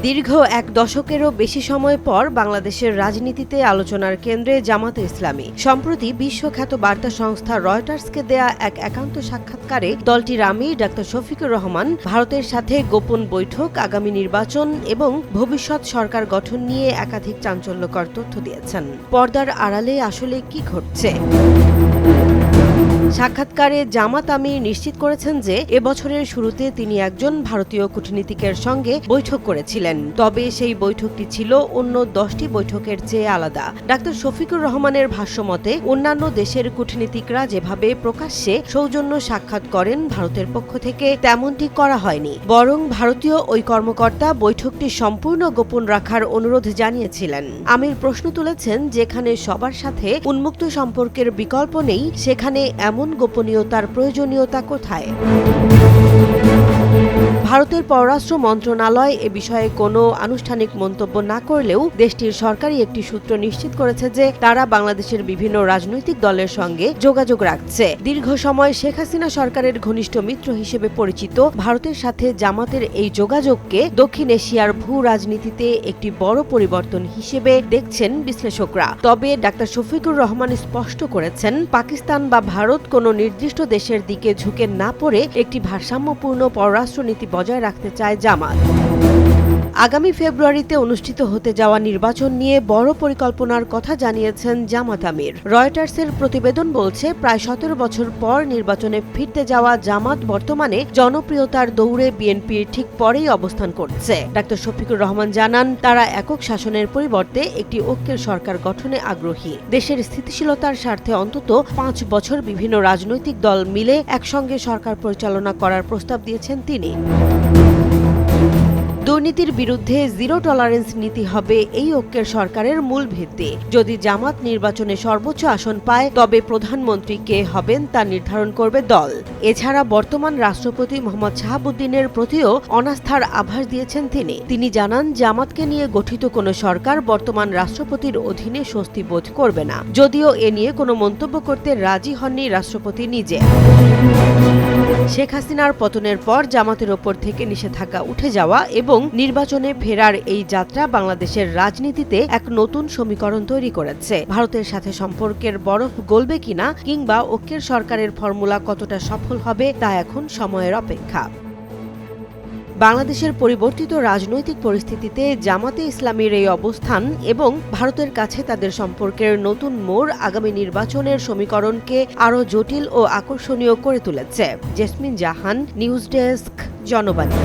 দীর্ঘ এক দশকেরও বেশি সময় পর বাংলাদেশের রাজনীতিতে আলোচনার কেন্দ্রে জামাতে ইসলামী। সম্প্রতি বিশ্বখ্যাত বার্তা সংস্থা রয়টার্সকে দেয়া এক একান্ত সাক্ষাৎকারে দলটির আমির ডাক্তার শফিকুর রহমান ভারতের সাথে গোপন বৈঠক, আগামী নির্বাচন এবং ভবিষ্যৎ সরকার গঠন নিয়ে একাধিক চাঞ্চল্যকর তথ্য দিয়েছেন। পর্দার আড়ালে আসলে কি ঘটছে? সাক্ষাৎকারে জামাত আমির নিশ্চিত করেছেন যে এবছরের শুরুতে তিনি একজন ভারতীয় কূটনীতিকের সঙ্গে বৈঠক করেছিলেন, তবে সেই বৈঠকটি ছিল অন্য 10টি বৈঠকের চেয়ে আলাদা। ডাক্তার শফিকুর রহমানের ভাষ্যমতে অন্যান্য দেশের কূটনীতিকরা যেভাবে প্রকাশ্যে সৌজন্য সাক্ষাৎ করেন, ভারতের পক্ষ থেকে তেমনটি করা হয়নি, বরং ভারতীয় ওই কর্মকর্তা বৈঠকটি সম্পূর্ণ গোপন রাখার অনুরোধ জানিয়েছিলেন। আমির প্রশ্ন তুলেছেন, যেখানে সবার সাথে উন্মুক্ত সম্পর্কের বিকল্প নেই, সেখানে এমন গোপনীয়তার প্রয়োজনীয়তা কোথায়? ভারতের পররাষ্ট্র মন্ত্রণালয় এ বিষয়ে কোনো আনুষ্ঠানিক মন্তব্য না করলেও দেশটির সরকারি একটি সূত্র নিশ্চিত করেছে যে তারা বাংলাদেশের বিভিন্ন রাজনৈতিক দলের সঙ্গে যোগাযোগ রাখছে। দীর্ঘ সময় শেখ হাসিনা সরকারের ঘনিষ্ঠ মিত্র হিসেবে পরিচিত ভারতের সাথে জামাতের এই যোগাযোগকে দক্ষিণ এশিয়ার ভূ রাজনীতিতে একটি বড় পরিবর্তন হিসেবে দেখছেন বিশ্লেষকরা। তবে ডাক্তার শফিকুর রহমান স্পষ্ট করেছেন, পাকিস্তান বা ভারত কোনো নির্দিষ্ট দেশের দিকে ঝুঁকে না পড়ে একটি ভারসাম্যপূর্ণ পররাষ্ট্রনীতি বজায় রাখতে চায় জামাত। আগামী ফেব্রুয়ারিতে অনুষ্ঠিত হতে যাওয়া নির্বাচন নিয়ে বড় পরিকল্পনার কথা জানিয়েছেন জামাত আমির। রয়টার্সের প্রতিবেদন বলছে, প্রায় 17 বছর পর নির্বাচনে ফিরতে যাওয়া জামাত বর্তমানে জনপ্রিয়তার দৌড়ে বিএনপির ঠিক পরেই অবস্থান করছে। ডাক্তার শফিকুর রহমান জানান, তারা একক শাসনের পরিবর্তে একটি ঐক্যের সরকার গঠনে আগ্রহী। দেশের স্থিতিশীলতার স্বার্থে অন্তত 5 বছর বিভিন্ন রাজনৈতিক দল মিলে একসঙ্গে সরকার পরিচালনা করার প্রস্তাব দিয়েছেন তিনি। দুর্নীতির বিরুদ্ধে জিরো টলারেন্স নীতি হবে এই ঐক্যের সরকারের মূল ভিত্তি। যদি জামাত নির্বাচনে সর্বোচ্চ আসন পায়, তবে প্রধানমন্ত্রী কে হবেন তা নির্ধারণ করবে দল। এছাড়া বর্তমান রাষ্ট্রপতি মোহাম্মদ শাহাবুদ্দিনের প্রতিও অনাস্থার আভাস দিয়েছেন তিনি জানান, জামাতকে নিয়ে গঠিত কোনো সরকার বর্তমান রাষ্ট্রপতির অধীনে স্বস্তি বোধ করবে না, যদিও এ নিয়ে কোনো মন্তব্য করতে রাজি হননি রাষ্ট্রপতি নিজে। শেখ হাসিনার পতনের পর জামাতের ওপর থেকে নিষেধাজ্ঞা উঠে যাওয়া এবং নির্বাচনে ফেরার এই যাত্রা বাংলাদেশের রাজনীতিতে এক নতুন সমীকরণ তৈরি করেছে। ভারতের সাথে সম্পর্কের বরফ গলবে কিনা কিংবা ঐক্যের সরকারের ফর্মুলা কতটা সফল হবে তা এখন সময়ের অপেক্ষা। বাংলাদেশের পরিবর্তিত রাজনৈতিক পরিস্থিতিতে জামাতে ইসলামীর এই অবস্থান এবং ভারতের কাছে তাদের সম্পর্কের নতুন মোড় আগামী নির্বাচনের সমীকরণকে আরও জটিল ও আকর্ষণীয় করে তুলেছে। জেসমিন জাহান, নিউজ ডেস্ক, জনবাণী।